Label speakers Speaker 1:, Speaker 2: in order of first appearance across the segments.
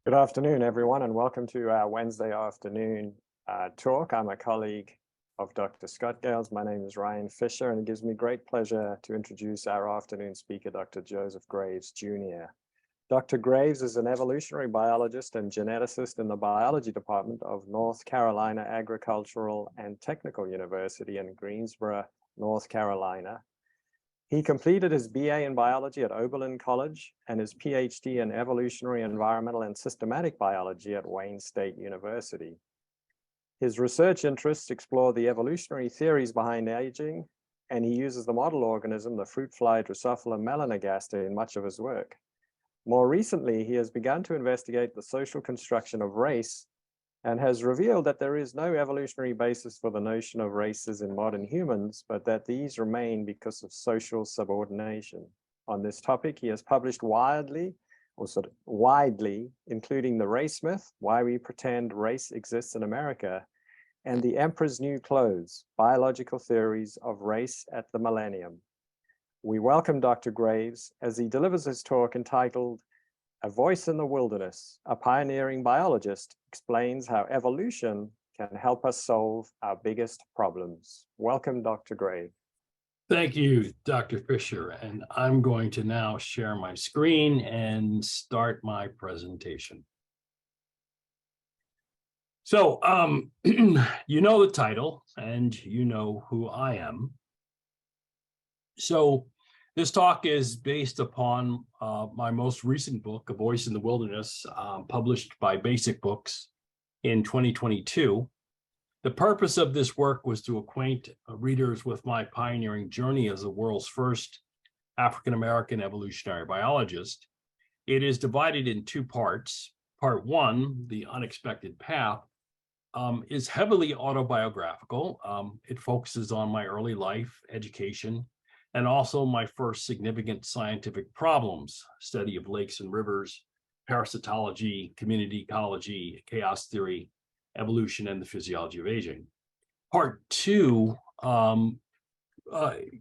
Speaker 1: Good afternoon, everyone, and welcome to our Wednesday afternoon talk. I'm a colleague of Dr. Scott Gales. My name is Ryan Fisher, and it gives me great pleasure to introduce our afternoon speaker, Dr. Joseph Graves, Jr. Dr. Graves is an evolutionary biologist and geneticist in the biology department of North Carolina Agricultural and Technical University in Greensboro, North Carolina. He completed his BA in biology at Oberlin College and his PhD in evolutionary, environmental, and systematic biology at Wayne State University. His research interests explore the evolutionary theories behind aging, and he uses the model organism, the fruit fly Drosophila melanogaster, in much of his work. More recently, he has begun to investigate the social construction of race and has revealed that there is no evolutionary basis for the notion of races in modern humans, but that these remain because of social subordination. On this topic, he has published widely, including The Race Myth, Why We Pretend Race Exists in America, and The Emperor's New Clothes, Biological Theories of Race at the Millennium. We welcome Dr. Graves as he delivers his talk entitled A Voice in the Wilderness, a pioneering biologist explains how evolution can help us solve our biggest problems. Welcome, Dr. Graves.
Speaker 2: Thank you, Dr. Fisher. And I'm going to now share my screen and start my presentation. So, you know the title and you know who I am. So, this talk is based upon my most recent book, A Voice in the Wilderness, published by Basic Books in 2022. The purpose of this work was to acquaint readers with my pioneering journey as the world's first African-American evolutionary biologist. It is divided in two parts. Part one, The Unexpected Path, is heavily autobiographical. It focuses on my early life, education, and also my first significant scientific problems, study of lakes and rivers, parasitology, community ecology, chaos theory, evolution, and the physiology of aging. Part two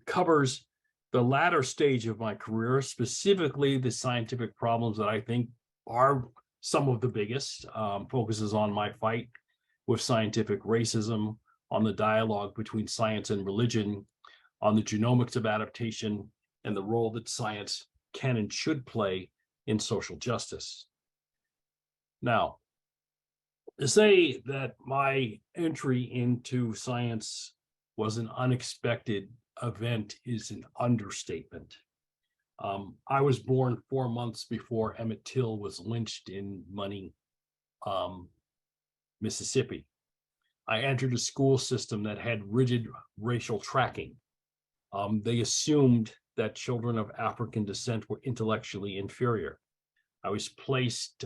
Speaker 2: covers the latter stage of my career, specifically the scientific problems that I think are some of the biggest, focuses on my fight with scientific racism, on the dialogue between science and religion, on the genomics of adaptation, and the role that science can and should play in social justice. Now, to say that my entry into science was an unexpected event is an understatement. I was born 4 months before Emmett Till was lynched in Money, Mississippi. I entered a school system that had rigid racial tracking. They assumed that children of African descent were intellectually inferior. I was placed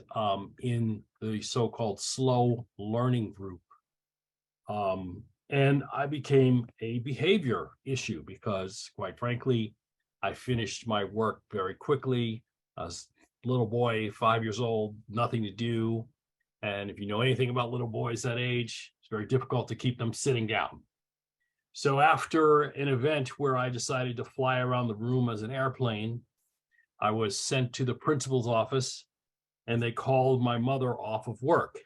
Speaker 2: in the so-called slow learning group. And I became a behavior issue because, quite frankly, I finished my work very quickly. I was a little boy, 5 years old, nothing to do. And if you know anything about little boys that age, it's very difficult to keep them sitting down. So after an event where I decided to fly around the room as an airplane, I was sent to the principal's office and they called my mother off of work.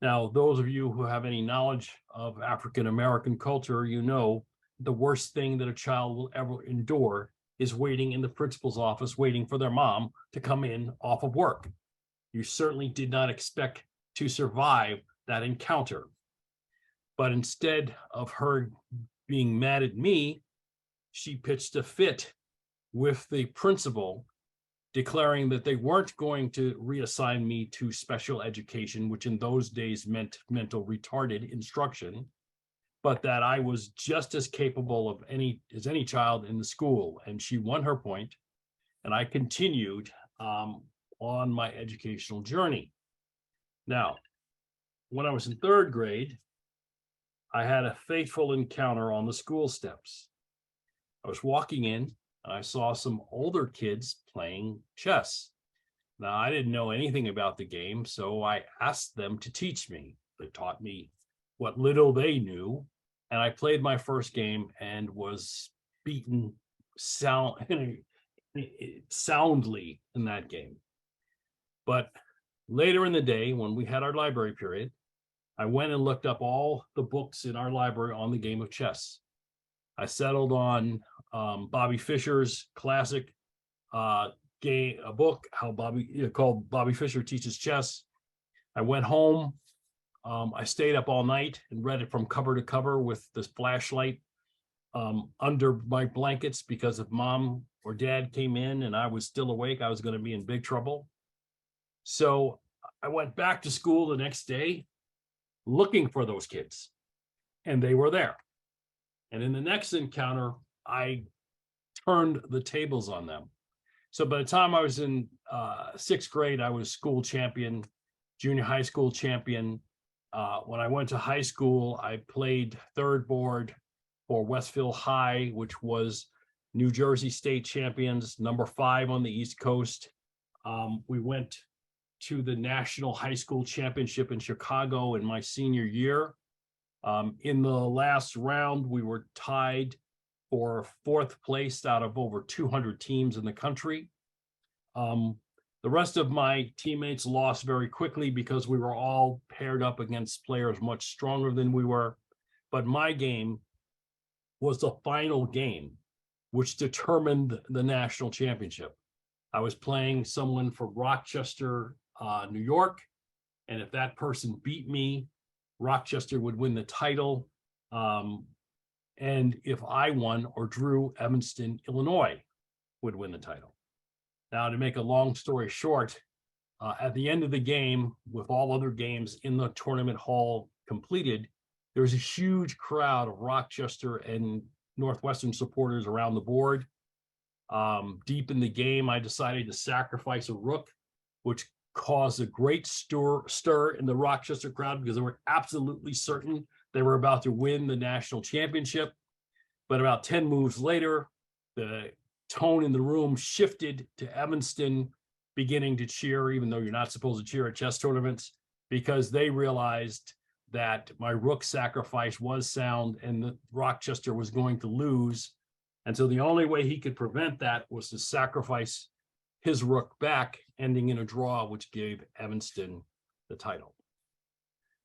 Speaker 2: Now, those of you who have any knowledge of African-American culture, you know the worst thing that a child will ever endure is waiting in the principal's office, waiting for their mom to come in off of work. You certainly did not expect to survive that encounter. But instead of her being mad at me, she pitched a fit with the principal, declaring that they weren't going to reassign me to special education, which in those days meant mental retarded instruction, but that I was just as capable of any child in the school. And she won her point, and I continued on my educational journey. Now, when I was in third grade, I had a fateful encounter on the school steps. I was walking in and I saw some older kids playing chess. Now, I didn't know anything about the game, so I asked them to teach me. They taught me what little they knew, and I played my first game and was beaten soundly in that game. But Later in the day, when we had our library period, I went and looked up all the books in our library on the game of chess. I settled on Bobby Fischer's classic game, a book, called Bobby Fischer Teaches Chess. I went home. I stayed up all night and read it from cover to cover with this flashlight under my blankets, because if mom or dad came in and I was still awake, I was going to be in big trouble. So I went back to school the next day looking for those kids, and they were there. And in the next encounter, I turned the tables on them. So by the time I was in sixth grade, I was school champion, junior high school champion. When I went to high school, I played third board for Westville High, which was New Jersey state champions, number 5 on the East Coast. We went to the National High School Championship in Chicago in my senior year. In the last round, we were tied for 4th place out of over 200 teams in the country. The rest of my teammates lost very quickly because we were all paired up against players much stronger than we were. But my game was the final game, which determined the national championship. I was playing someone from Rochester, New York, and if that person beat me, Rochester would win the title. And if I won or drew, Evanston, Illinois would win the title. Now, to make a long story short, at the end of the game, with all other games in the tournament hall completed, there was a huge crowd of Rochester and Northwestern supporters around the board. Deep in the game, I decided to sacrifice a rook, which caused a great stir in the Rochester crowd, because they were absolutely certain they were about to win the national championship. But about 10 moves later, the tone in the room shifted to Evanston beginning to cheer, even though you're not supposed to cheer at chess tournaments, because they realized that my rook sacrifice was sound and that Rochester was going to lose. And so the only way he could prevent that was to sacrifice his rook back, ending in a draw, which gave Evanston the title.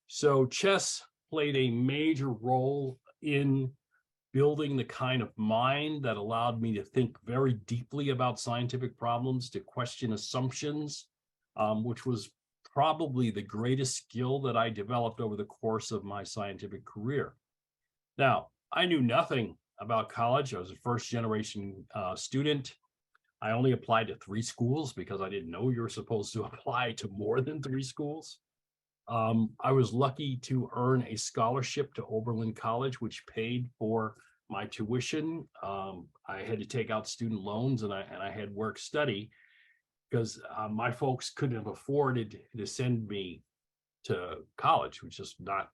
Speaker 2: So chess played a major role in building the kind of mind that allowed me to think very deeply about scientific problems, to question assumptions, which was probably the greatest skill that I developed over the course of my scientific career. Now, I knew nothing about college. I was a first-generation student. I only applied to 3 schools because I didn't know you were supposed to apply to more than 3 schools. I was lucky to earn a scholarship to Oberlin College, which paid for my tuition. I had to take out student loans, and I had work study, because my folks couldn't have afforded to send me to college, which is not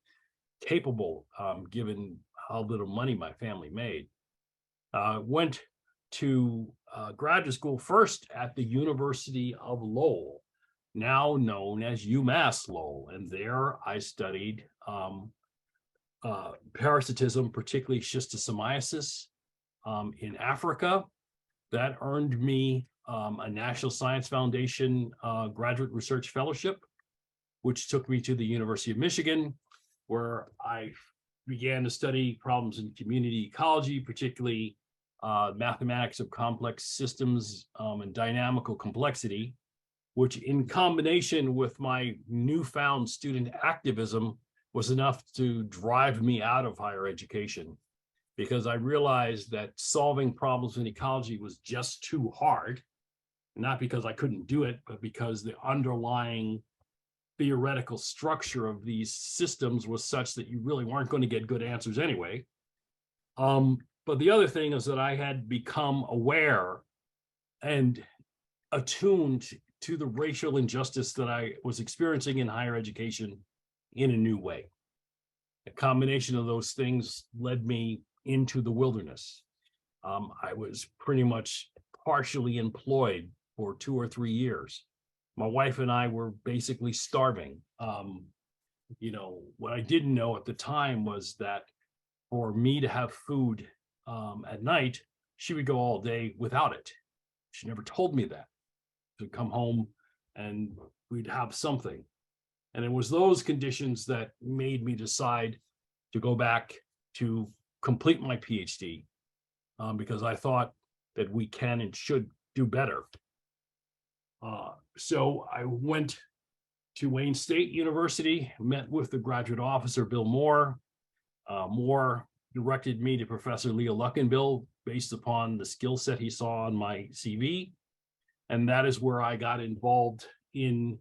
Speaker 2: capable, given how little money my family made. Went to graduate school first at the University of Lowell, now known as UMass Lowell. And there I studied parasitism, particularly schistosomiasis in Africa. That earned me a National Science Foundation graduate research fellowship, which took me to the University of Michigan, where I began to study problems in community ecology, particularly mathematics of complex systems and dynamical complexity, which in combination with my newfound student activism was enough to drive me out of higher education, because I realized that solving problems in ecology was just too hard, not because I couldn't do it, but because the underlying theoretical structure of these systems was such that you really weren't going to get good answers anyway. But the other thing is that I had become aware and attuned to the racial injustice that I was experiencing in higher education in a new way. A combination of those things led me into the wilderness. I was pretty much partially employed for 2 or 3 years. My wife and I were basically starving. What I didn't know at the time was that for me to have food at night, she would go all day without it. She never told me that. She'd come home and we'd have something. And it was those conditions that made me decide to go back to complete my PhD, because I thought that we can and should do better. So I went to Wayne State University, met with the graduate officer, Bill Moore. Moore directed me to Professor Leo Luckenbill based upon the skill set he saw on my CV. And that is where I got involved in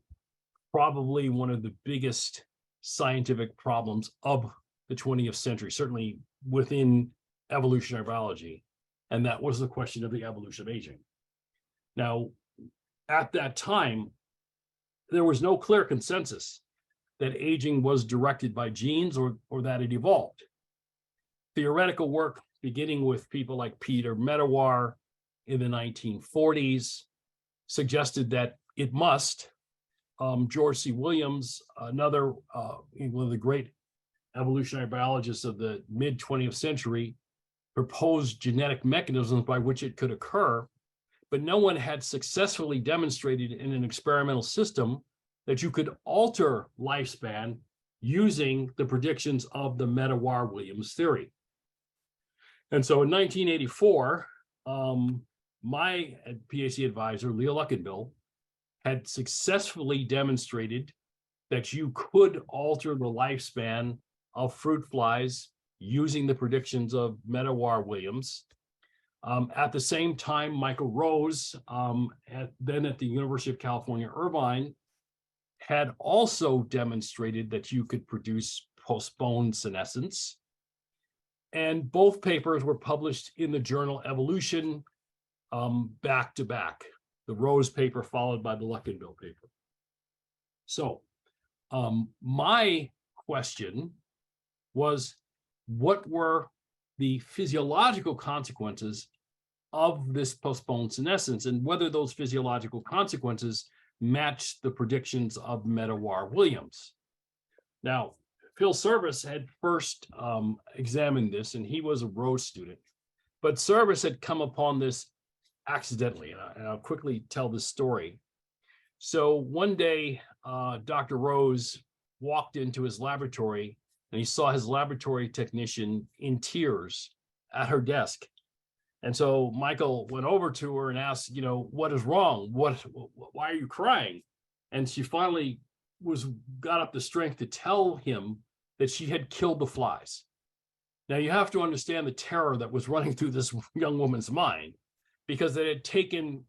Speaker 2: probably one of the biggest scientific problems of the 20th century, certainly within evolutionary biology. And that was the question of the evolution of aging. Now, at that time, there was no clear consensus that aging was directed by genes or that it evolved. Theoretical work, beginning with people like Peter Medawar in the 1940s, suggested that it must. George C. Williams, another one of the great evolutionary biologists of the mid 20th century, proposed genetic mechanisms by which it could occur, but no one had successfully demonstrated in an experimental system that you could alter lifespan using the predictions of the Medawar-Williams theory. And so in 1984, my PhD advisor, Leo Luckenbill, had successfully demonstrated that you could alter the lifespan of fruit flies using the predictions of Medawar-Williams. At the same time, Michael Rose, then at the University of California, Irvine, had also demonstrated that you could produce postponed senescence. And both papers were published in the journal Evolution back to back. The Rose paper followed by the Luckenbill paper. So my question was, what were the physiological consequences of this postponed senescence, and whether those physiological consequences matched the predictions of Medawar-Williams? Now, Phil Service had first examined this, and he was a Rose student, but Service had come upon this accidentally, and I'll quickly tell this story. So one day, Dr. Rose walked into his laboratory, and he saw his laboratory technician in tears at her desk. And so Michael went over to her and asked, what is wrong? Why are you crying? And she finally got up the strength to tell him that she had killed the flies. Now you have to understand the terror that was running through this young woman's mind, because it had taken,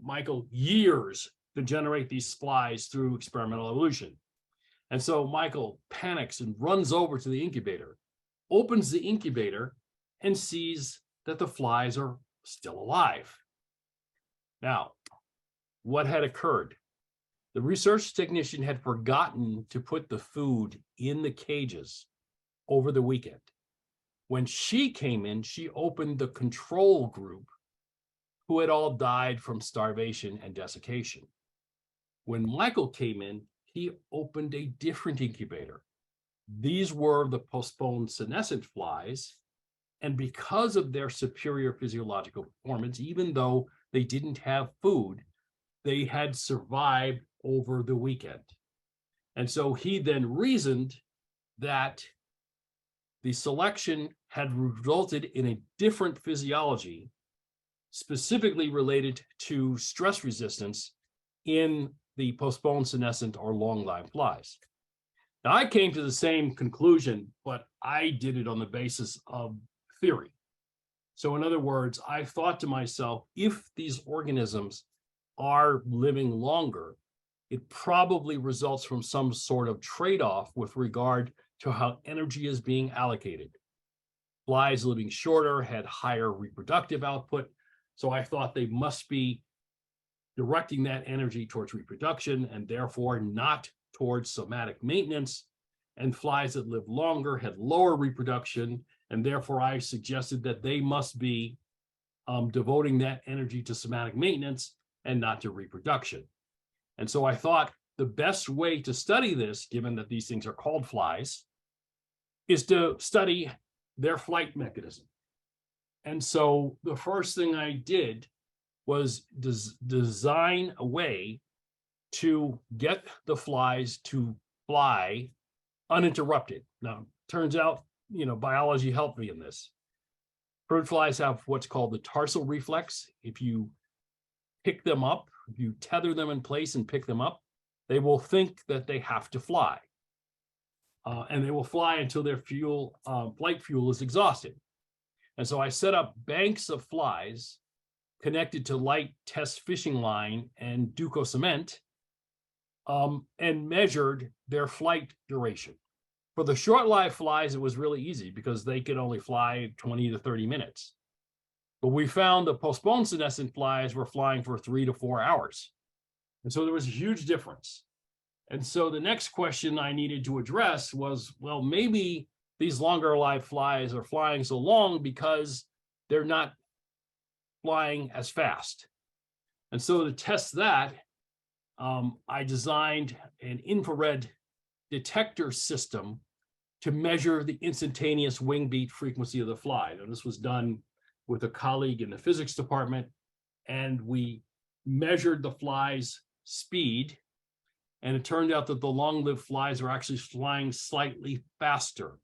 Speaker 2: Michael years to generate these flies through experimental evolution. And so Michael panics and runs over to the incubator, opens the incubator, and sees that the flies are still alive. Now, what had occurred? The research technician had forgotten to put the food in the cages over the weekend. When she came in, she opened the control group, who had all died from starvation and desiccation. When Michael came in, he opened a different incubator. These were the postponed senescent flies, and because of their superior physiological performance, even though they didn't have food, they had survived over the weekend. And so he then reasoned that the selection had resulted in a different physiology, specifically related to stress resistance in the postponed senescent or long-lived flies. Now, I came to the same conclusion, but I did it on the basis of theory. So in other words, I thought to myself, if these organisms are living longer, it probably results from some sort of trade-off with regard to how energy is being allocated. Flies living shorter had higher reproductive output, so I thought they must be directing that energy towards reproduction and therefore not towards somatic maintenance. And flies that live longer had lower reproduction, and therefore I suggested that they must be devoting that energy to somatic maintenance and not to reproduction. And so I thought the best way to study this, given that these things are called flies, is to study their flight mechanism. And so the first thing I did was design a way to get the flies to fly uninterrupted. Now, turns out, biology helped me in this. Fruit flies have what's called the tarsal reflex. If you pick them up, if you tether them in place and pick them up, they will think that they have to fly. And they will fly until their flight fuel is exhausted. And so I set up banks of flies connected to light test fishing line and Duco cement, and measured their flight duration. For the short-lived flies, it was really easy because they could only fly 20 to 30 minutes. But we found the postponed senescent flies were flying for 3 to 4 hours. And so there was a huge difference. And so the next question I needed to address was, well, maybe these longer lived flies are flying so long because they're not flying as fast. And so to test that, I designed an infrared detector system to measure the instantaneous wing beat frequency of the fly. And this was done with a colleague in the physics department, and we measured the fly's speed, and it turned out that the long-lived flies are actually flying slightly faster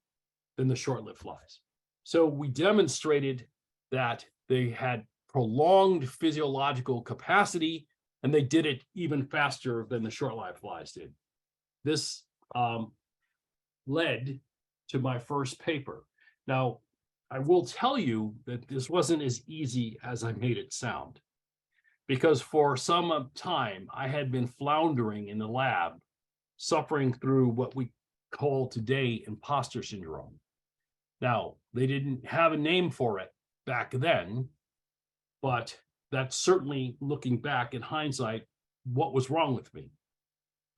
Speaker 2: than the short-lived flies. So we demonstrated that they had prolonged physiological capacity, and they did it even faster than the short-lived flies did. This led to my first paper. Now, I will tell you that this wasn't as easy as I made it sound, because for some time I had been floundering in the lab, suffering through what we call today imposter syndrome. Now, they didn't have a name for it back then, but that's certainly, looking back in hindsight, what was wrong with me.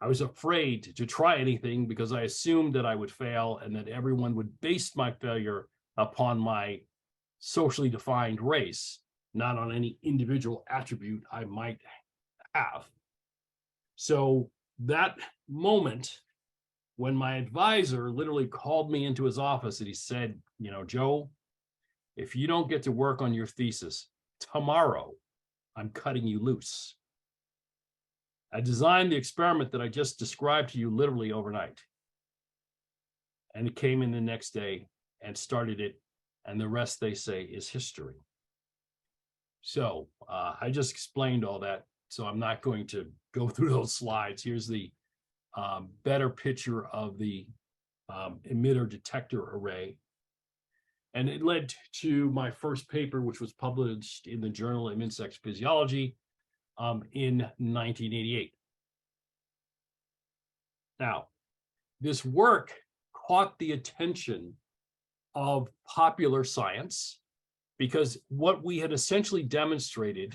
Speaker 2: I was afraid to try anything because I assumed that I would fail and that everyone would base my failure upon my socially defined race, not on any individual attribute I might have. So that moment when my advisor literally called me into his office and he said, Joe, if you don't get to work on your thesis tomorrow, I'm cutting you loose. I designed the experiment that I just described to you literally overnight. And it came in the next day and started it. And the rest, they say, is history. So I just explained all that. So I'm not going to go through those slides. Here's the better picture of the emitter detector array. And it led to my first paper, which was published in the Journal of Insect Physiology in 1988. Now, this work caught the attention of popular science because what we had essentially demonstrated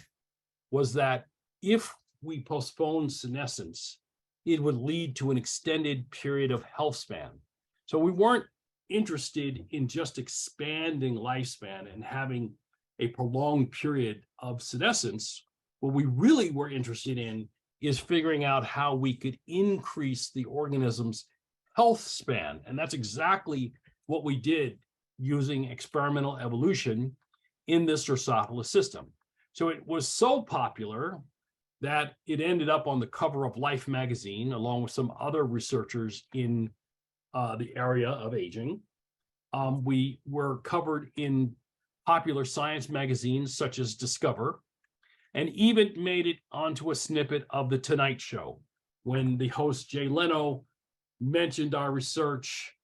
Speaker 2: was that if we postponed senescence, it would lead to an extended period of health span. So we weren't interested in just expanding lifespan and having a prolonged period of senescence. What we really were interested in is figuring out how we could increase the organism's health span. And that's exactly what we did using experimental evolution in this Drosophila system. So it was so popular that it ended up on the cover of Life magazine, along with some other researchers in the area of aging. We were covered in popular science magazines such as Discover, and even made it onto a snippet of The Tonight Show when the host Jay Leno mentioned our research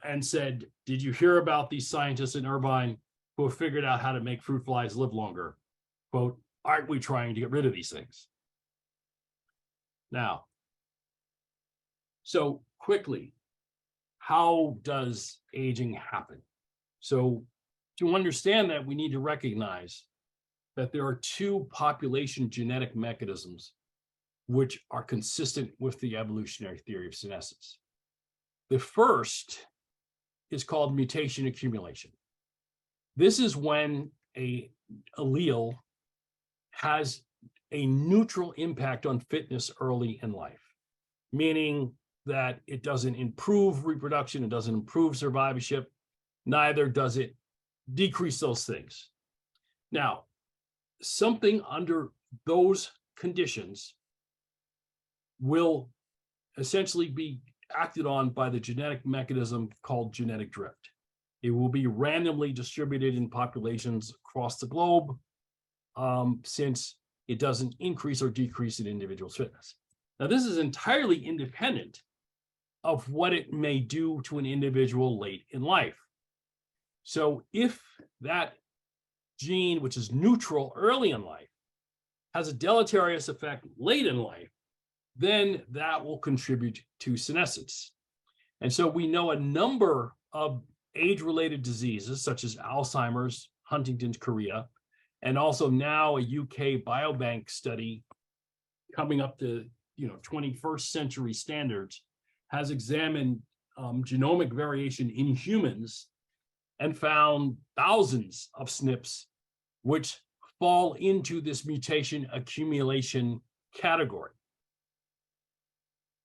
Speaker 2: and said, "Did you hear about these scientists in Irvine who have figured out how to make fruit flies live longer? Quote, aren't we trying to get rid of these things?" Now, so quickly, how does aging happen? So to understand that, we need to recognize that there are two population genetic mechanisms which are consistent with the evolutionary theory of senescence. The first is called mutation accumulation. This is when an allele has a neutral impact on fitness early in life, meaning that it doesn't improve reproduction, it doesn't improve survivorship, neither does it decrease those things. Now, something under those conditions will essentially be acted on by the genetic mechanism called genetic drift. It will be randomly distributed in populations across the globe, since it doesn't increase or decrease an individual's fitness. Now, this is entirely independent of what it may do to an individual late in life. So if that gene, which is neutral early in life, has a deleterious effect late in life, then that will contribute to senescence. And so we know a number of age-related diseases such as Alzheimer's, Huntington's chorea, and also now a UK biobank study coming up to 21st century standards has examined genomic variation in humans and found thousands of SNPs which fall into this mutation accumulation category.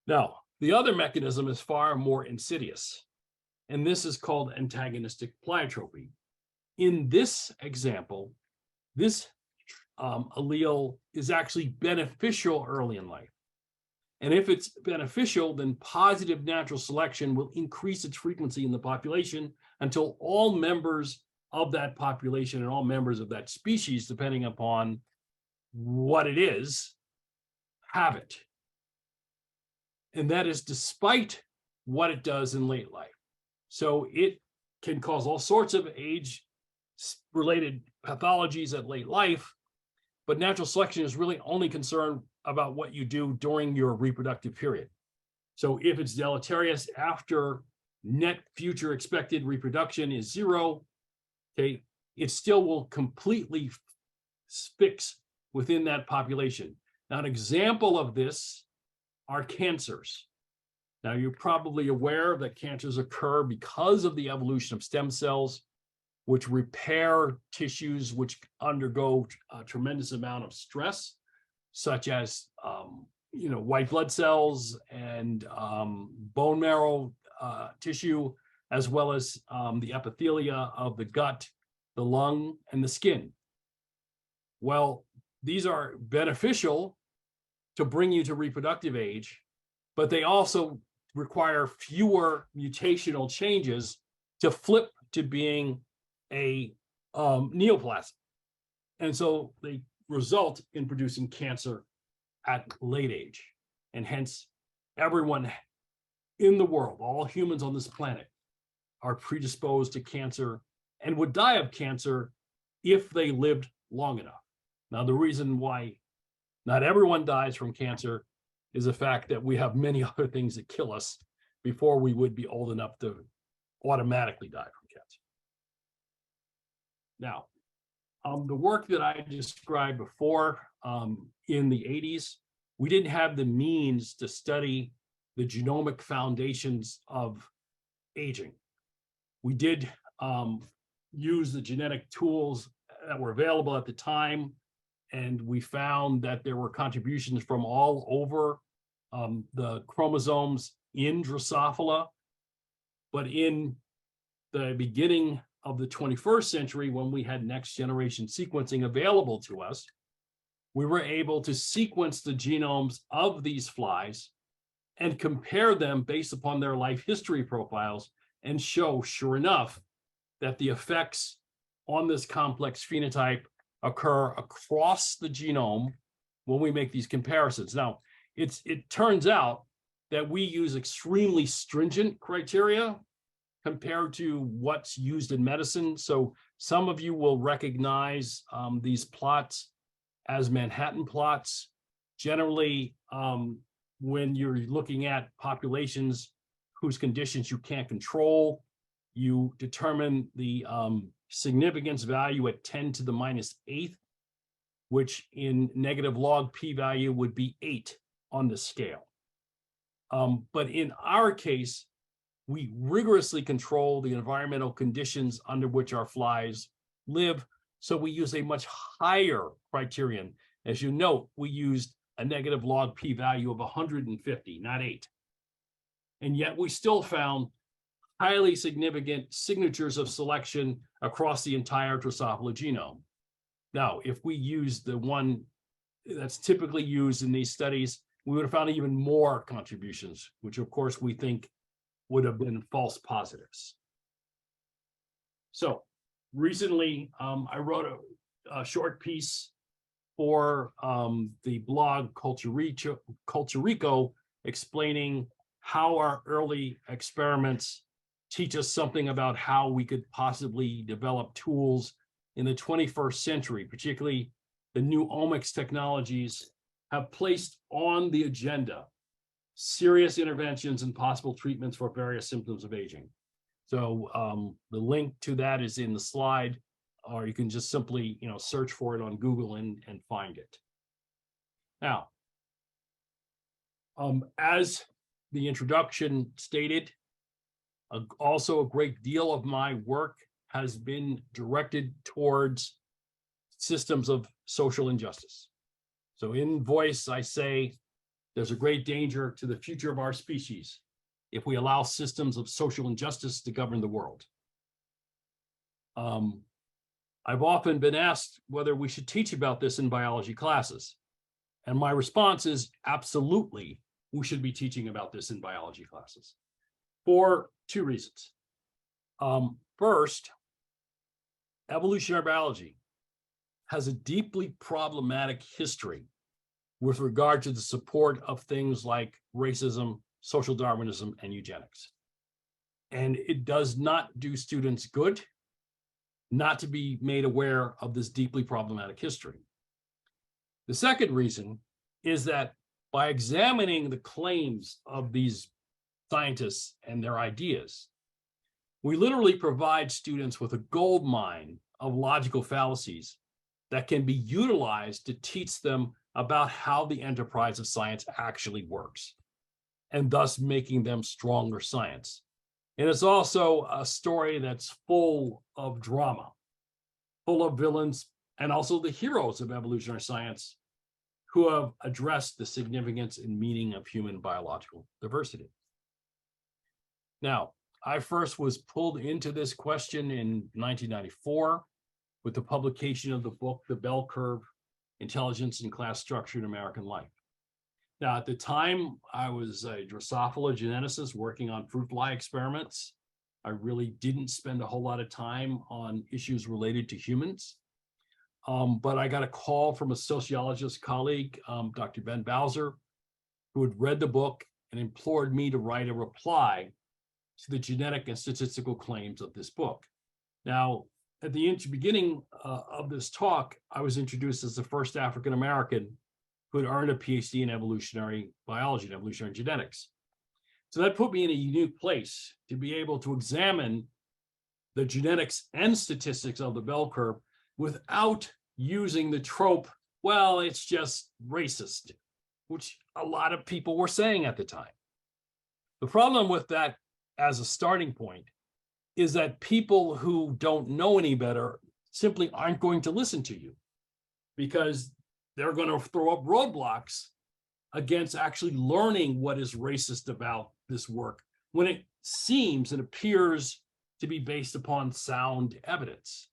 Speaker 2: Now, the other mechanism is far more insidious, and this is called antagonistic pleiotropy. In this example, this allele is actually beneficial early in life. And if it's beneficial, then positive natural selection will increase its frequency in the population until all members of that population and all members of that species, depending upon what it is, have it. And that is despite what it does in late life. So it can cause all sorts of age-related pathologies at late life, but natural selection is really only concerned about what you do during your reproductive period. So if it's deleterious after net future expected reproduction is 0, okay, it still will completely fix within that population. Now, an example of this are cancers. Now, you're probably aware that cancers occur because of the evolution of stem cells, which repair tissues which undergo a tremendous amount of stress, such as white blood cells and bone marrow tissue, as well as the epithelia of the gut, the lung, and the skin. Well, these are beneficial to bring you to reproductive age, but they also require fewer mutational changes to flip to being a neoplasm. And so they result in producing cancer at late age. And hence, everyone in the world, all humans on this planet, are predisposed to cancer and would die of cancer if they lived long enough. Now, the reason why not everyone dies from cancer is the fact that we have many other things that kill us before we would be old enough to automatically die from cancer. Now, the work that I described before in the 80s, we didn't have the means to study the genomic foundations of aging. We did use the genetic tools that were available at the time, and we found that there were contributions from all over the chromosomes in Drosophila. But in the beginning of the 21st century, when we had next generation sequencing available to us, we were able to sequence the genomes of these flies and compare them based upon their life history profiles and show, sure enough, that the effects on this complex phenotype occur across the genome when we make these comparisons. Now, it turns out that we use extremely stringent criteria compared to what's used in medicine. So some of you will recognize these plots as Manhattan plots. Generally, when you're looking at populations whose conditions you can't control, you determine the significance value at 10 to the minus 8th, which in negative log p-value would be 8 on the scale. But in our case, we rigorously control the environmental conditions under which our flies live. So we use a much higher criterion. As you note, we used a negative log p-value of 150, not 8. And yet we still found highly significant signatures of selection across the entire Drosophila genome. Now, if we use the one that's typically used in these studies, we would have found even more contributions, which of course we think would have been false positives. So recently, I wrote a short piece for the blog Culture Rico, explaining how our early experiments teach us something about how we could possibly develop tools in the 21st century, particularly the new omics technologies have placed on the agenda serious interventions and possible treatments for various symptoms of aging. So the link to that is in the slide, or you can just simply, search for it on Google and find it. Now, as the introduction stated, also a great deal of my work has been directed towards systems of social injustice. So in Voice, I say there's a great danger to the future of our species if we allow systems of social injustice to govern the world. I've often been asked whether we should teach about this in biology classes. And my response is absolutely, we should be teaching about this in biology classes for two reasons. First, evolutionary biology has a deeply problematic history with regard to the support of things like racism, social Darwinism, and eugenics. And it does not do students good not to be made aware of this deeply problematic history. The second reason is that by examining the claims of these scientists and their ideas, we literally provide students with a gold mine of logical fallacies that can be utilized to teach them about how the enterprise of science actually works, and thus making them stronger science. And it's also a story that's full of drama, full of villains, and also the heroes of evolutionary science who have addressed the significance and meaning of human biological diversity. Now, I first was pulled into this question in 1994 with the publication of the book, The Bell Curve, Intelligence and Class Structure in American Life. Now, at the time, I was a Drosophila geneticist working on fruit fly experiments. I really didn't spend a whole lot of time on issues related to humans. But I got a call from a sociologist colleague, Dr. Ben Bowser, who had read the book and implored me to write a reply to the genetic and statistical claims of this book. Now, at the beginning of this talk, I was introduced as the first African-American who had earned a PhD in evolutionary biology and evolutionary genetics. So that put me in a unique place to be able to examine the genetics and statistics of the bell curve without using the trope, well, it's just racist, which a lot of people were saying at the time. The problem with that as a starting point is that people who don't know any better simply aren't going to listen to you because they're going to throw up roadblocks against actually learning what is racist about this work when it seems and appears to be based upon sound evidence.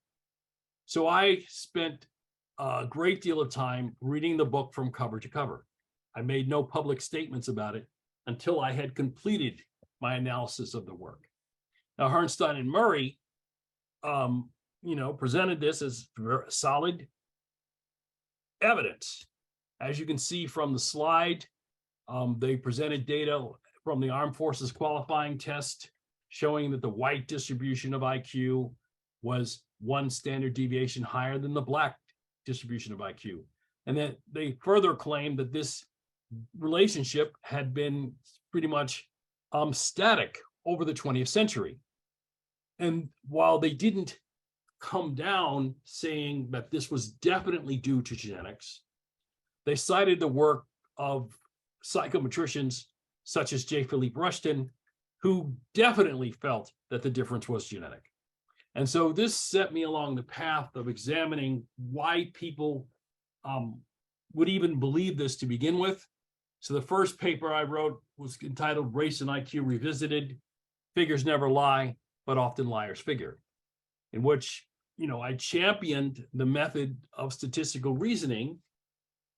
Speaker 2: So I spent a great deal of time reading the book from cover to cover. I made no public statements about it until I had completed my analysis of the work. Now, Herrnstein and Murray, presented this as very solid evidence. As you can see from the slide, they presented data from the Armed Forces qualifying test showing that the white distribution of IQ was one standard deviation higher than the black distribution of IQ. And then they further claimed that this relationship had been pretty much static over the 20th century. And while they didn't come down saying that this was definitely due to genetics, they cited the work of psychometricians such as J. Philippe Rushton, who definitely felt that the difference was genetic. And so this set me along the path of examining why people would even believe this to begin with. So the first paper I wrote was entitled Race and IQ Revisited, Figures Never Lie, but Often Liars Figure, in which I championed the method of statistical reasoning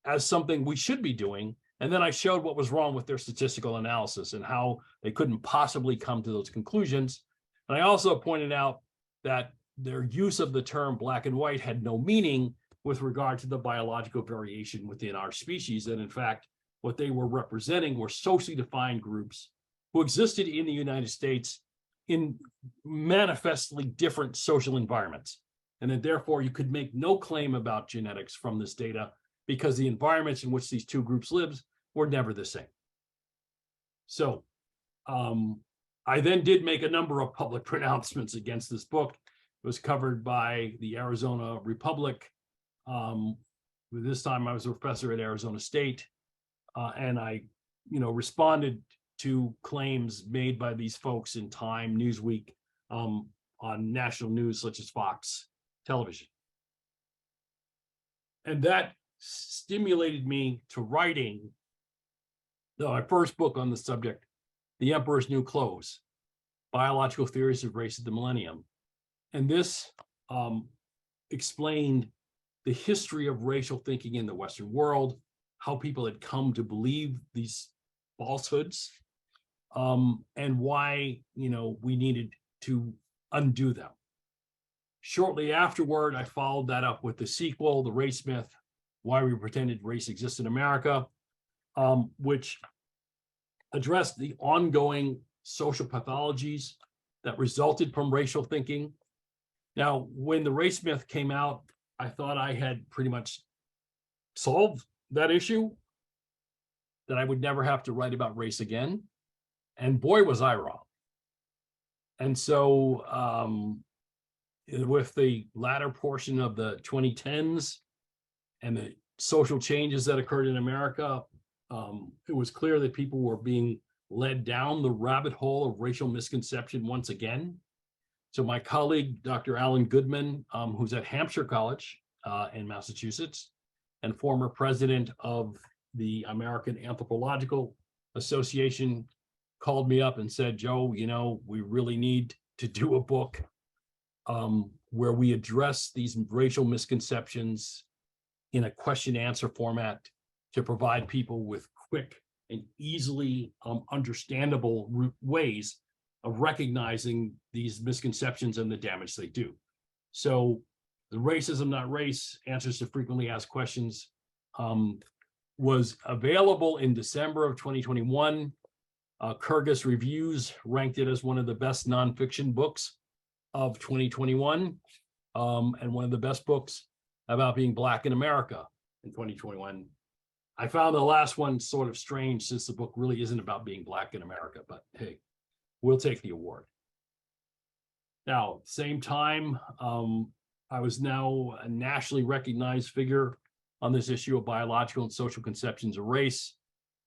Speaker 2: as something we should be doing And then I showed what was wrong with their statistical analysis and how they couldn't possibly come to those conclusions. And I also pointed out that their use of the term black and white had no meaning with regard to the biological variation within our species. And in fact, what they were representing were socially defined groups who existed in the United States in manifestly different social environments. And that therefore you could make no claim about genetics from this data because the environments in which these two groups lived were never the same. So I then did make a number of public pronouncements against this book. It was covered by the Arizona Republic. This time I was a professor at Arizona State, and I, responded to claims made by these folks in Time, Newsweek, on national news such as Fox television. And that stimulated me to writing my first book on the subject, The Emperor's New Clothes, Biological Theories of Race at the Millennium. And this explained the history of racial thinking in the Western world, how people had come to believe these falsehoods, and why, we needed to undo them. Shortly afterward, I followed that up with the sequel, The Race Myth, Why We Pretended Race Exists in America, which addressed the ongoing social pathologies that resulted from racial thinking. Now, when The Race Myth came out, I thought I had pretty much solved that issue, that I would never have to write about race again. And boy, was I wrong. And so with the latter portion of the 2010s and the social changes that occurred in America, it was clear that people were being led down the rabbit hole of racial misconception once again. So my colleague, Dr. Alan Goodman, who's at Hampshire College in Massachusetts and former president of the American Anthropological Association, called me up and said, Joe, we really need to do a book where we address these racial misconceptions in a question-answer format to provide people with quick and easily understandable ways of recognizing these misconceptions and the damage they do. So the Racism, Not Race, Answers to Frequently Asked Questions was available in December of 2021. Kyrgyz Reviews ranked it as one of the best nonfiction books of 2021, and one of the best books about being Black in America in 2021. I found the last one sort of strange since the book really isn't about being Black in America, but hey, we'll take the award. Now, at the same time, I was now a nationally recognized figure on this issue of biological and social conceptions of race.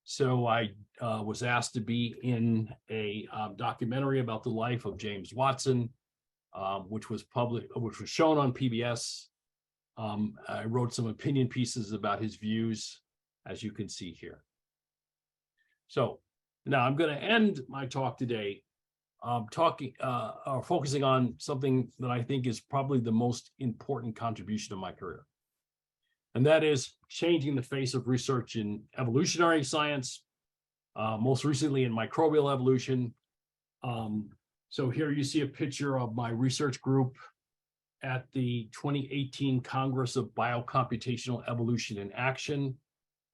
Speaker 2: So I was asked to be in a documentary about the life of James Watson, which was shown on PBS. I wrote some opinion pieces about his views, as you can see here. So now I'm going to end my talk today focusing on something that I think is probably the most important contribution of my career. And that is changing the face of research in evolutionary science, most recently in microbial evolution. So here you see a picture of my research group at the 2018 Congress of Biocomputational Evolution in Action.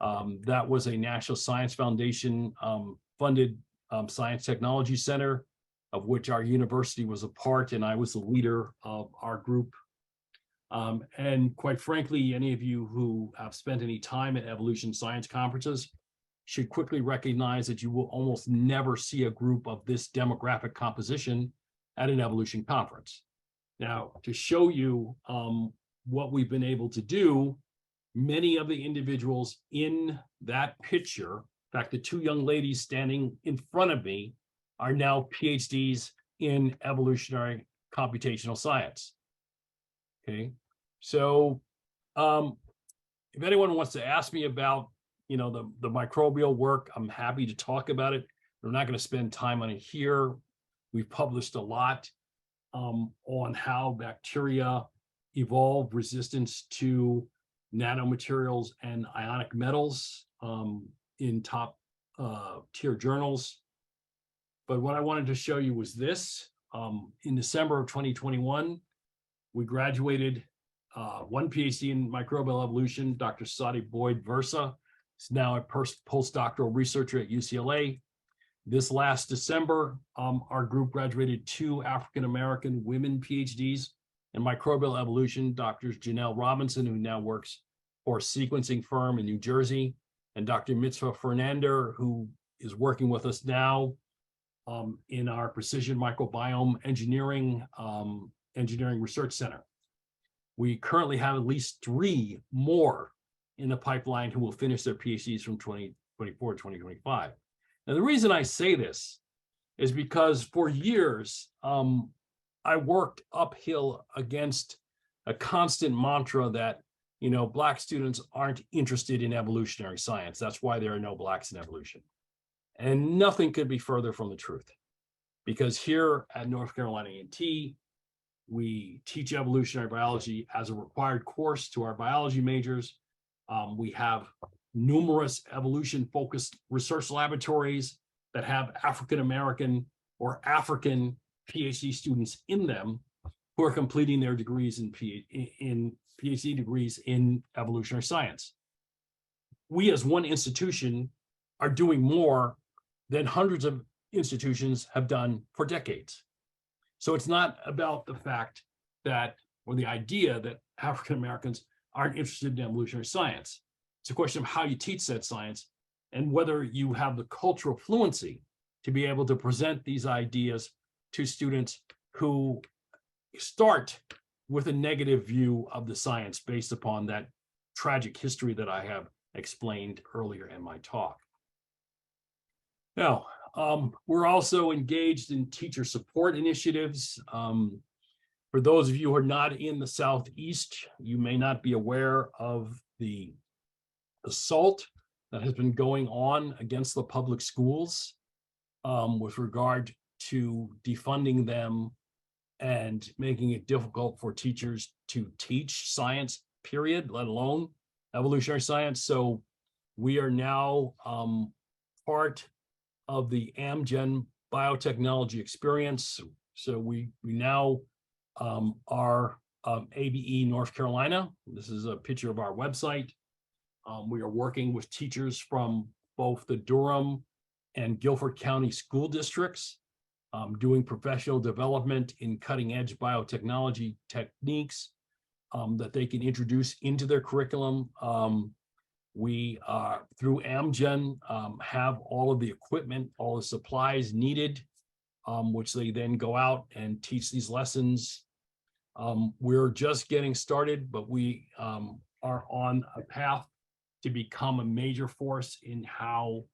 Speaker 2: That was a National Science Foundation funded science technology center, of which our university was a part, and I was the leader of our group. And quite frankly, any of you who have spent any time at evolution science conferences should quickly recognize that you will almost never see a group of this demographic composition at an evolution conference. Now, to show you what we've been able to do, many of the individuals in that picture, in fact, the two young ladies standing in front of me, are now PhDs in evolutionary computational science. Okay, so if anyone wants to ask me about, the microbial work, I'm happy to talk about it. We're not going to spend time on it here. We've published a lot on how bacteria evolve resistance to nanomaterials and ionic metals in top tier journals. But what I wanted to show you was this. In December of 2021, we graduated one PhD in microbial evolution. Dr. Sadi Boyd Versa is now a postdoctoral researcher at UCLA. This last December, our group graduated 2 African-American women PhDs in microbial evolution, Drs. Janelle Robinson, who now works for a sequencing firm in New Jersey, and Dr. Mitzvah Fernander, who is working with us now in our precision microbiome engineering research center. We currently have at least 3 more in the pipeline who will finish their PhDs from 2024 to 2025. Now, the reason I say this is because for years, I worked uphill against a constant mantra that, Black students aren't interested in evolutionary science. That's why there are no Blacks in evolution. And nothing could be further from the truth, because here at North Carolina A&T, we teach evolutionary biology as a required course to our biology majors. We have numerous evolution-focused research laboratories that have African-American or African PhD students in them who are completing their degrees in PhD degrees in evolutionary science. We as one institution are doing more than hundreds of institutions have done for decades. So it's not about the fact that, or the idea that African Americans aren't interested in evolutionary science. It's a question of how you teach that science and whether you have the cultural fluency to be able to present these ideas to students who start with a negative view of the science based upon that tragic history that I have explained earlier in my talk. Now, we're also engaged in teacher support initiatives. For those of you who are not in the Southeast, you may not be aware of the assault that has been going on against the public schools with regard to defunding them and making it difficult for teachers to teach science, period, let alone evolutionary science. So we are now part of the Amgen biotechnology experience. So we now are ABE North Carolina. This is a picture of our website. We are working with teachers from both the Durham and Guilford County school districts, doing professional development in cutting-edge biotechnology techniques that they can introduce into their curriculum. We, through Amgen, have all of the equipment, all the supplies needed, which they then go out and teach these lessons. We're just getting started, but we are on a path to become a major force in how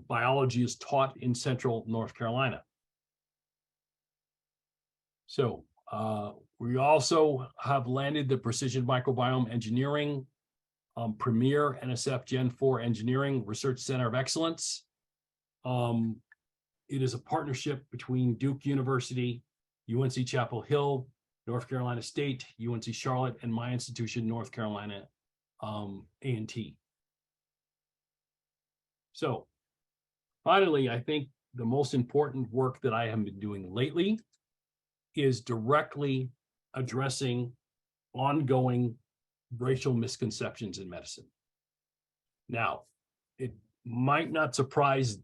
Speaker 2: biology is taught in Central North Carolina. So we also have landed the Precision Microbiome Engineering Premier NSF Gen 4 Engineering Research Center of Excellence. It is a partnership between Duke University, UNC Chapel Hill, North Carolina State, UNC Charlotte, and my institution, North Carolina A&T. So finally, I think the most important work that I have been doing lately is directly addressing ongoing racial misconceptions in medicine. Now, it might not surprise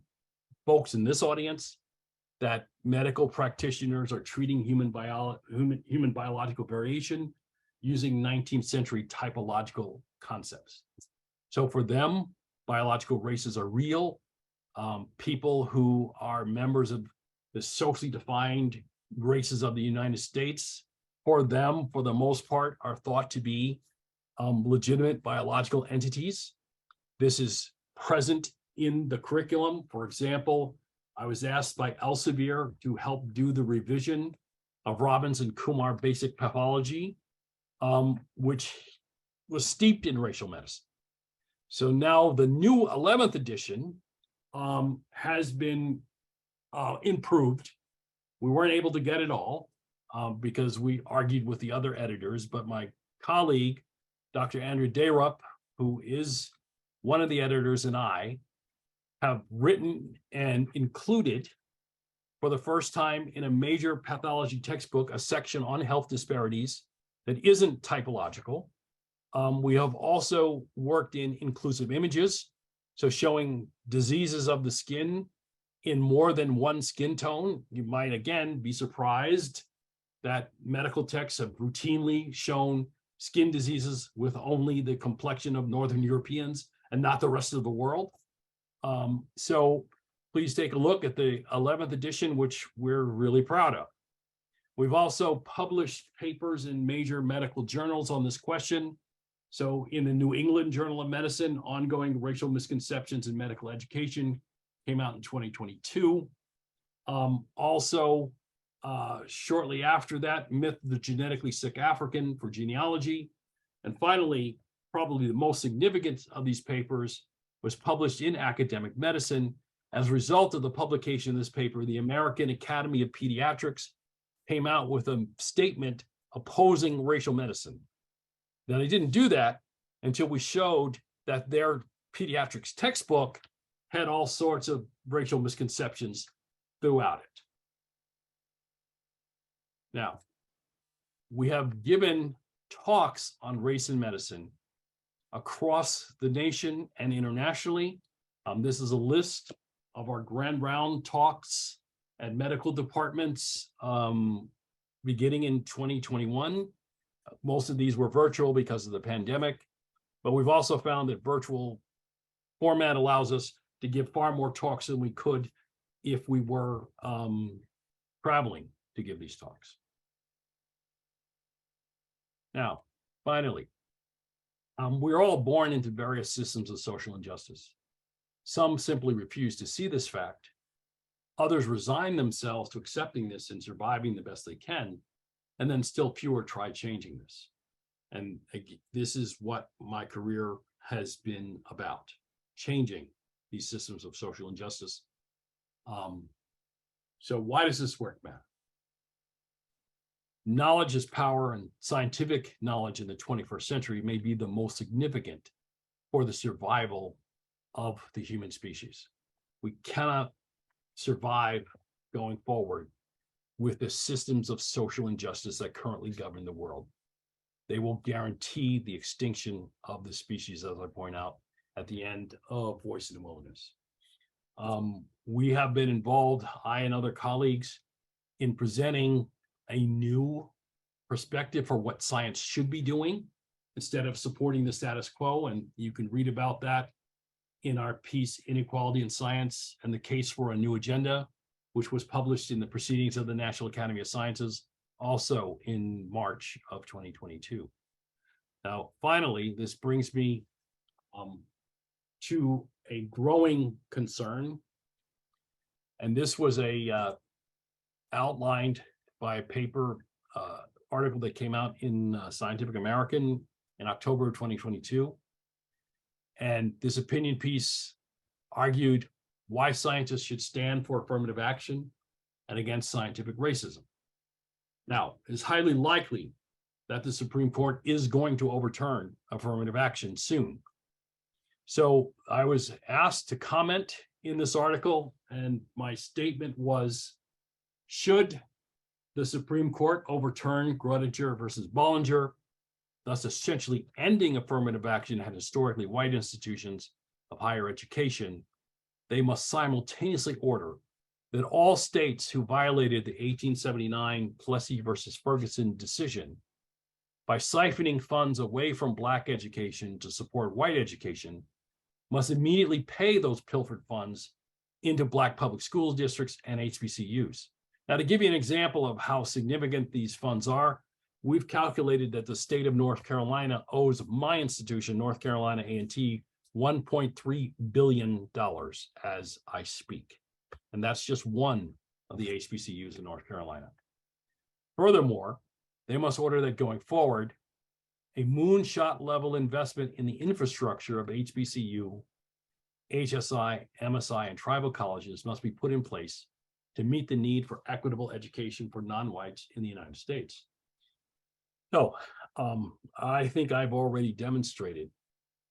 Speaker 2: folks in this audience that medical practitioners are treating human biological variation using 19th century typological concepts. So for them, biological races are real. People who are members of the socially defined races of the United States, for them, for the most part, are thought to be legitimate biological entities. This is present in the curriculum. For example, I was asked by Elsevier to help do the revision of Robbins and Kumar basic pathology, which was steeped in racial medicine. So now the new 11th edition has been improved. We weren't able to get it all because we argued with the other editors, but my colleague, Dr. Andrew Dayrup, who is one of the editors, and I have written and included for the first time in a major pathology textbook a section on health disparities that isn't typological. We have also worked in inclusive images, so showing diseases of the skin in more than one skin tone. You might again be surprised that medical texts have routinely shown skin diseases with only the complexion of Northern Europeans and not the rest of the world. So please take a look at the 11th edition, which we're really proud of. We've also published papers in major medical journals on this question. So in the New England Journal of Medicine, Ongoing Racial Misconceptions in Medical Education came out in 2022. Shortly after that, Myth of the Genetically Sick African for genealogy. And finally, probably the most significant of these papers was published in Academic Medicine. As a result of the publication of this paper, the American Academy of Pediatrics came out with a statement opposing racial medicine. Now, they didn't do that until we showed that their pediatrics textbook had all sorts of racial misconceptions throughout it. Now, we have given talks on race and medicine across the nation and internationally. This is a list of our grand round talks at medical departments beginning in 2021. Most of these were virtual because of the pandemic, but we've also found that virtual format allows us to give far more talks than we could if we were traveling to give these talks. Now, finally, we're all born into various systems of social injustice. Some simply refuse to see this fact. Others resign themselves to accepting this and surviving the best they can, and then still fewer try changing this. And this is what my career has been about, changing these systems of social injustice. So why does this work matter? Knowledge is power, and scientific knowledge in the 21st century may be the most significant for the survival of the human species. We cannot survive going forward with the systems of social injustice that currently govern the world. They will guarantee the extinction of the species, as I point out at the end of Voice in the Wilderness. We have been involved, I and other colleagues, in presenting a new perspective for what science should be doing instead of supporting the status quo. And you can read about that in our piece, Inequality in Science and the Case for a New Agenda, which was published in the Proceedings of the National Academy of Sciences, also in March of 2022. Now, finally, this brings me to a growing concern. And this was outlined by a paper article that came out in Scientific American in October of 2022. And this opinion piece argued why scientists should stand for affirmative action and against scientific racism. Now, it's highly likely that the Supreme Court is going to overturn affirmative action soon. So I was asked to comment in this article, and my statement was, should the Supreme Court overturn Groninger versus Bollinger, thus essentially ending affirmative action at historically white institutions of higher education, they must simultaneously order that all states who violated the 1879 Plessy versus Ferguson decision by siphoning funds away from Black education to support white education must immediately pay those pilfered funds into Black public school districts and HBCUs. Now, to give you an example of how significant these funds are, we've calculated that the state of North Carolina owes my institution, North Carolina A&T, $1.3 billion as I speak. And that's just one of the HBCUs in North Carolina. Furthermore, they must order that going forward, a moonshot level investment in the infrastructure of HBCU, HSI, MSI, and tribal colleges must be put in place to meet the need for equitable education for non-whites in the United States. So I think I've already demonstrated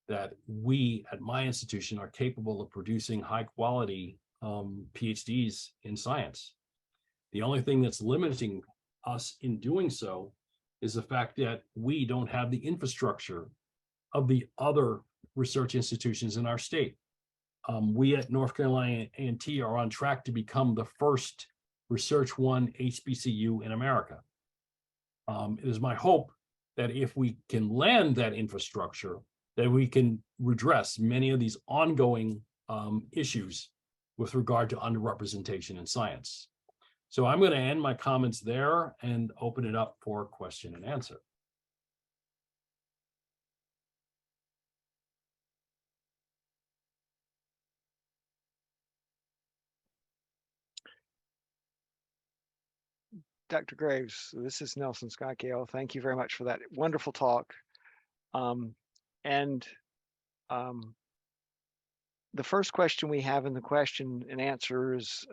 Speaker 2: that we at my institution are capable of producing high quality PhDs in science. The only thing that's limiting us in doing so is the fact that we don't have the infrastructure of the other research institutions in our state. We at North Carolina A&T are on track to become the first Research One HBCU in America. It is my hope that if we can land that infrastructure, that we can redress many of these ongoing issues with regard to underrepresentation in science. So I'm going to end my comments there and open it up for question and answer.
Speaker 3: Dr. Graves, this is Nelson Scott Gale. Thank you very much for that wonderful talk. The first question we have in the question and answer is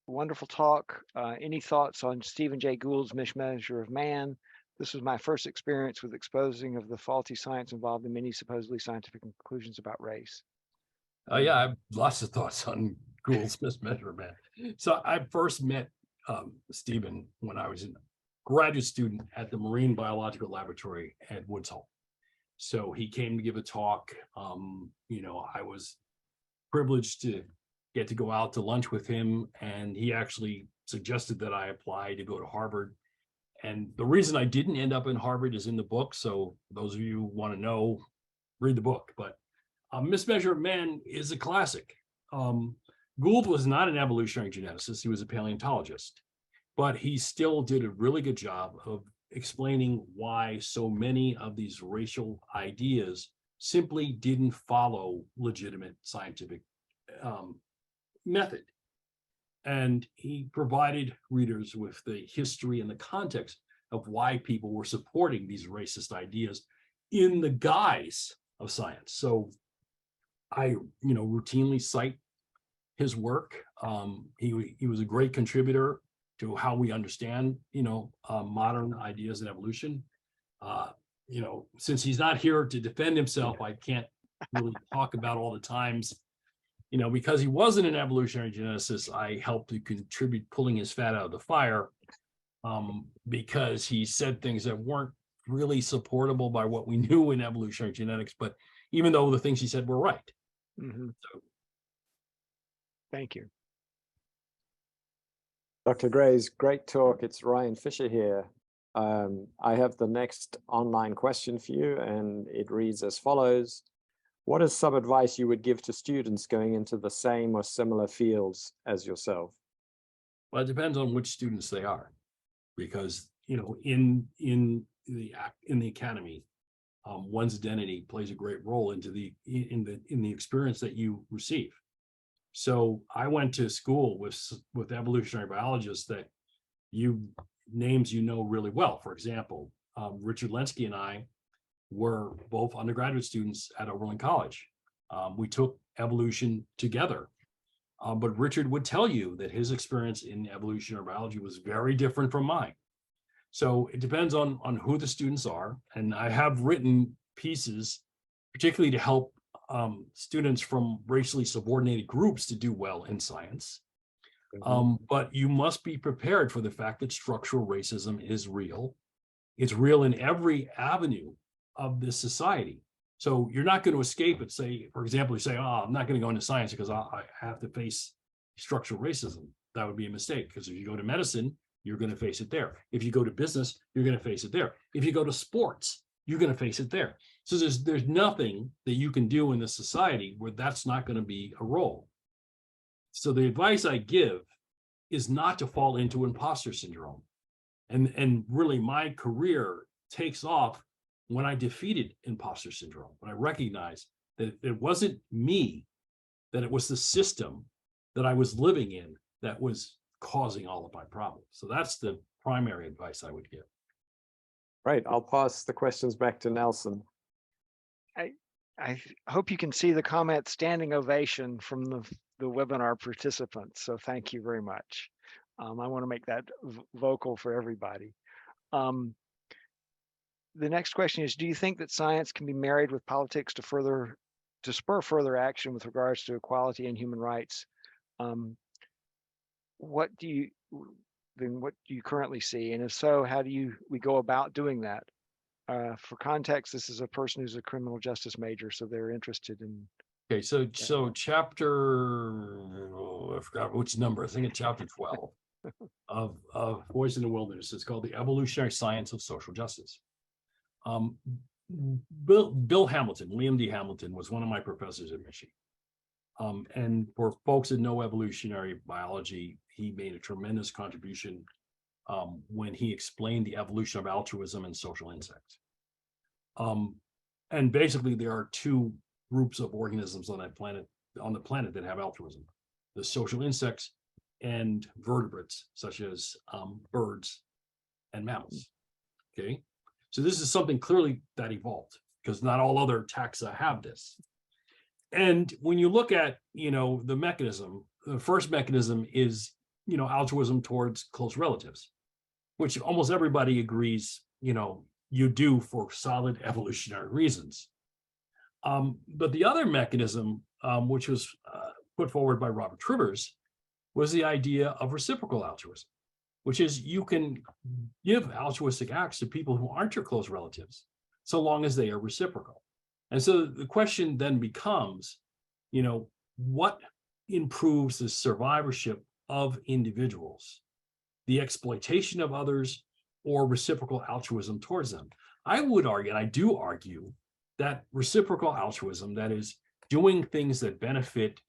Speaker 3: wonderful talk. Any thoughts on Stephen Jay Gould's mismeasure of man? This was my first experience with exposing of the faulty science involved in many supposedly scientific conclusions about race.
Speaker 2: Yeah, I have lots of thoughts on Gould's mismeasure of man. So I first met Stephen when I was a graduate student at the Marine Biological Laboratory at Woods Hole. So he came to give a talk. I was privileged to get to go out to lunch with him, and he actually suggested that I apply to go to Harvard. And the reason I didn't end up in Harvard is in the book. So those of you who want to know, read the book. But Mismeasure of Man is a classic. Gould was not an evolutionary geneticist. He was a paleontologist, but he still did a really good job of explaining why so many of these racial ideas simply didn't follow legitimate scientific method. And he provided readers with the history and the context of why people were supporting these racist ideas in the guise of science. So I, routinely cite his work. He was a great contributor to how we understand, modern ideas in evolution. Since he's not here to defend himself, I can't really talk about all the times, because he wasn't an evolutionary geneticist, I helped to contribute pulling his fat out of the fire, because he said things that weren't really supportable by what we knew in evolutionary genetics, but even though the things he said were right.
Speaker 3: Mm-hmm.
Speaker 2: So,
Speaker 3: thank you.
Speaker 1: Dr. Graves, great talk. It's Ryan Fisher here. I have the next online question for you, and it reads as follows. What is some advice you would give to students going into the same or similar fields as yourself?
Speaker 2: Well, it depends on which students they are, because, in the academy, one's identity plays a great role in the experience that you receive. So I went to school with evolutionary biologists that names really well. For example, Richard Lenski and I were both undergraduate students at Oberlin College. We took evolution together, but Richard would tell you that his experience in evolutionary biology was very different from mine. So it depends on who the students are. And I have written pieces, particularly to help students from racially subordinated groups to do well in science. But you must be prepared for the fact that structural racism is real. It's real in every avenue of this society. So you're not going to escape it. Say, for example, you say, I'm not going to go into science because I have to face structural racism. That would be a mistake, because if you go to medicine, you're going to face it there. If you go to business, you're going to face it there. If you go to sports, you're going to face it there. So there's nothing that you can do in this society where that's not going to be a role. So the advice I give is not to fall into imposter syndrome. And really my career takes off when I defeated imposter syndrome, when I recognized that it wasn't me, that it was the system that I was living in that was causing all of my problems. So that's the primary advice I would give.
Speaker 1: Right, I'll pass the questions back to Nelson.
Speaker 3: I hope you can see the comment standing ovation from the webinar participants. So thank you very much. I want to make that vocal for everybody. the next question is, do you think that science can be married with politics to spur further action with regards to equality and human rights? What do you currently see? And if so, how do we go about doing that? For context, this is a person who's a criminal justice major, so they're interested in.
Speaker 2: Okay, so chapter, I forgot which number, I think it's chapter 12 of Voice in the Wilderness. It's called The Evolutionary Science of Social Justice. Bill Hamilton, Liam D. Hamilton, was one of my professors at Michigan. And for folks that know evolutionary biology, he made a tremendous contribution when he explained the evolution of altruism and social insects. And basically, there are two groups of organisms on the planet that have altruism: the social insects and vertebrates, such as birds and mammals. Okay, so this is something clearly that evolved, because not all other taxa have this. And when you look at, the mechanism, the first mechanism is, altruism towards close relatives, which almost everybody agrees, you do for solid evolutionary reasons. But the other mechanism, which was put forward by Robert Trivers, was the idea of reciprocal altruism, which is you can give altruistic acts to people who aren't your close relatives, so long as they are reciprocal. And so the question then becomes, what improves the survivorship of individuals, the exploitation of others, or reciprocal altruism towards them? I would argue, and I do argue, that reciprocal altruism, that is doing things that benefit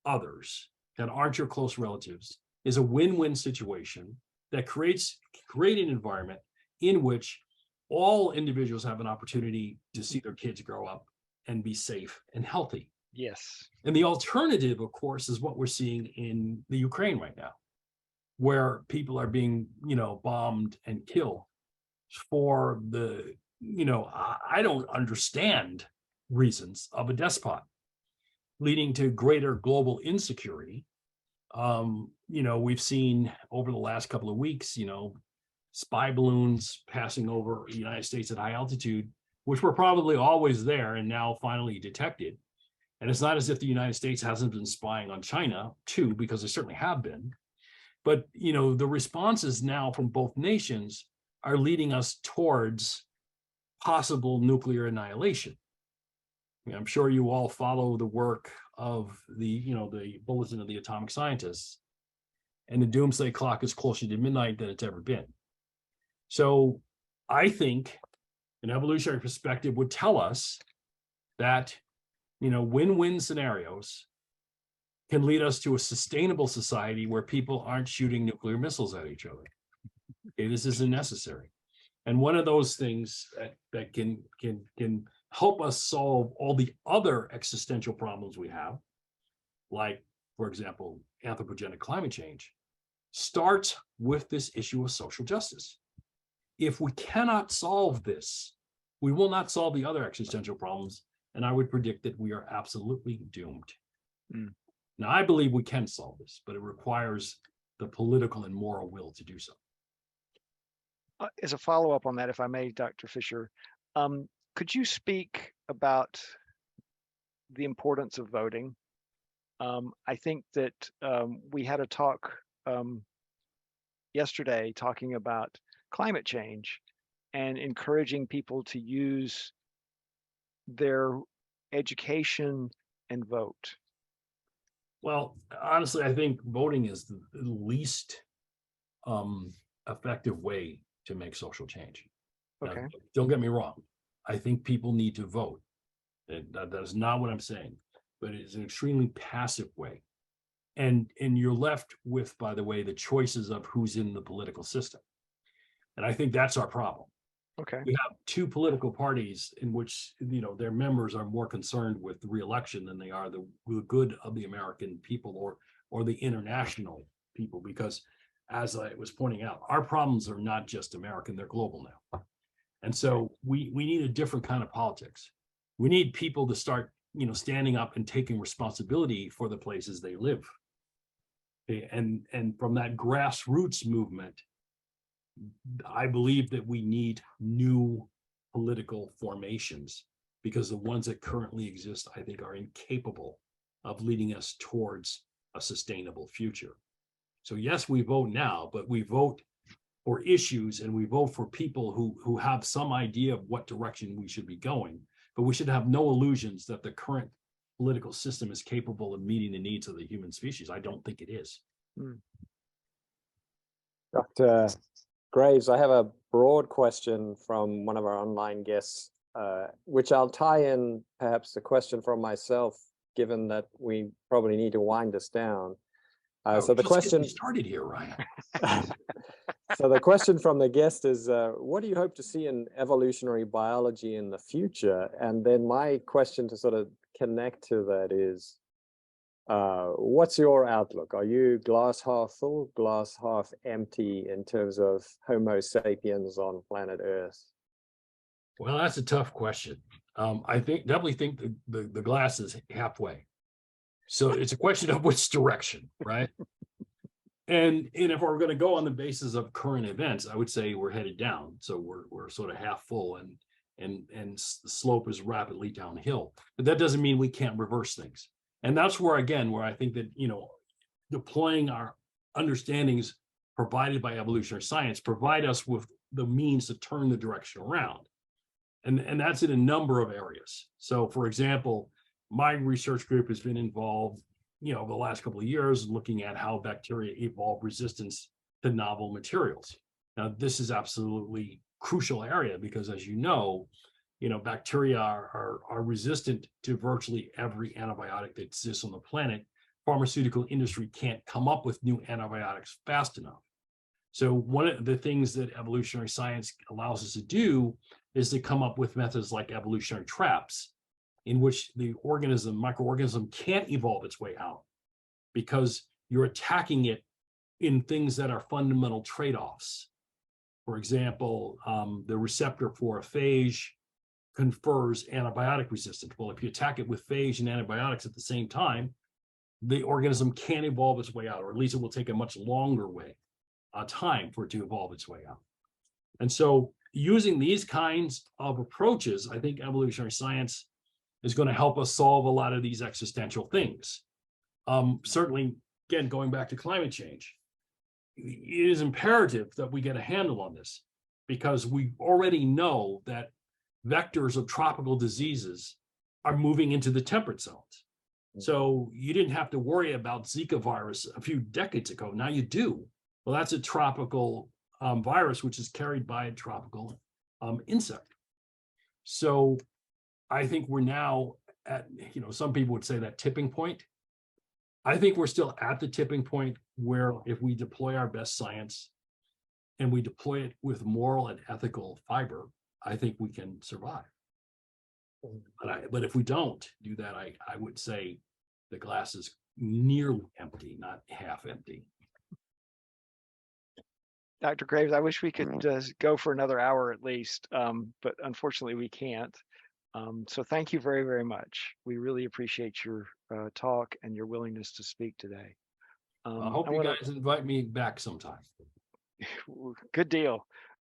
Speaker 2: others that aren't your close relatives, is a win-win situation that create an environment in which all individuals have an opportunity to see their kids grow up and be safe and healthy.
Speaker 3: Yes.
Speaker 2: And the alternative, of course, is what we're seeing in the Ukraine right now, where people are being, bombed and killed for the, I don't understand reasons of a despot, leading to greater global insecurity. We've seen over the last couple of weeks, spy balloons passing over the United States at high altitude, which were probably always there and now finally detected. And it's not as if the United States hasn't been spying on China too, because they certainly have been. But, the responses now from both nations are leading us towards possible nuclear annihilation. I'm sure you all follow the work of the Bulletin of the Atomic Scientists, and the doomsday clock is closer to midnight than it's ever been. So I think an evolutionary perspective would tell us that, win-win scenarios can lead us to a sustainable society where people aren't shooting nuclear missiles at each other. Okay, this isn't necessary. And one of those things that can help us solve all the other existential problems we have, like, for example, anthropogenic climate change, starts with this issue of social justice. If we cannot solve this, we will not solve the other existential problems, and I would predict that we are absolutely doomed. Now, I believe we can solve this, but it requires the political and moral will to do so.
Speaker 3: As a follow-up on that, if I may, Dr. Fisher, could you speak about the importance of voting? I think that we had a talk yesterday talking about climate change and encouraging people to use their education and vote.
Speaker 2: Well, honestly, I think voting is the least effective way to make social change.
Speaker 3: Okay.
Speaker 2: Now, don't get me wrong. I think people need to vote. That is not what I'm saying, but it is an extremely passive way. And you're left with, by the way, the choices of who's in the political system. And I think that's our problem.
Speaker 3: Okay.
Speaker 2: We have two political parties in which, their members are more concerned with the re-election than they are the good of the American people or the international people, because, as I was pointing out, our problems are not just American, they're global now. And so we need a different kind of politics. We need people to start, standing up and taking responsibility for the places they live. Okay? And from that grassroots movement, I believe that we need new political formations, because the ones that currently exist, I think, are incapable of leading us towards a sustainable future. So yes, we vote now, but we vote for issues and we vote for people who have some idea of what direction we should be going. But we should have no illusions that the current political system is capable of meeting the needs of the human species. I don't think it is.
Speaker 1: Dr. Graves, I have a broad question from one of our online guests, which I'll tie in perhaps the question from myself, given that we probably need to wind this down. So the question
Speaker 2: started here, Ryan.
Speaker 1: So the question from the guest is, what do you hope to see in evolutionary biology in the future? And then my question to sort of connect to that is, what's your outlook? Are you glass half full, glass half empty in terms of Homo sapiens on planet Earth?
Speaker 2: Well, that's a tough question. I definitely think the glass is halfway. So it's a question of which direction, right? And if we're going to go on the basis of current events, I would say we're headed down. So we're sort of half full, and the slope is rapidly downhill. But that doesn't mean we can't reverse things. And that's where I think that, deploying our understandings provided by evolutionary science provide us with the means to turn the direction around. And that's in a number of areas. So, for example, my research group has been involved, over the last couple of years, looking at how bacteria evolve resistance to novel materials. Now, this is absolutely crucial area because, as bacteria are resistant to virtually every antibiotic that exists on the planet. Pharmaceutical industry can't come up with new antibiotics fast enough. So one of the things that evolutionary science allows us to do is to come up with methods like evolutionary traps, in which the microorganism can't evolve its way out because you're attacking it in things that are fundamental trade-offs. For example, the receptor for a phage confers antibiotic resistance. Well, if you attack it with phage and antibiotics at the same time, the organism can't evolve its way out, or at least it will take a much longer time for it to evolve its way out. And so using these kinds of approaches, I think evolutionary science is going to help us solve a lot of these existential things. Certainly, again, going back to climate change, it is imperative that we get a handle on this because we already know that vectors of tropical diseases are moving into the temperate zones. So you didn't have to worry about Zika virus a few decades ago. Now you do. Well, that's a tropical virus, which is carried by a tropical insect. So I think we're now at, some people would say that tipping point. I think we're still at the tipping point where if we deploy our best science and we deploy it with moral and ethical fiber, I think we can survive. But if we don't do that, I would say the glass is nearly empty, not half empty.
Speaker 3: Dr. Graves, I wish we could go for another hour at least, but unfortunately we can't. So thank you very, very much. We really appreciate your talk and your willingness to speak today.
Speaker 2: I hope you guys invite me back sometime.
Speaker 3: Good deal.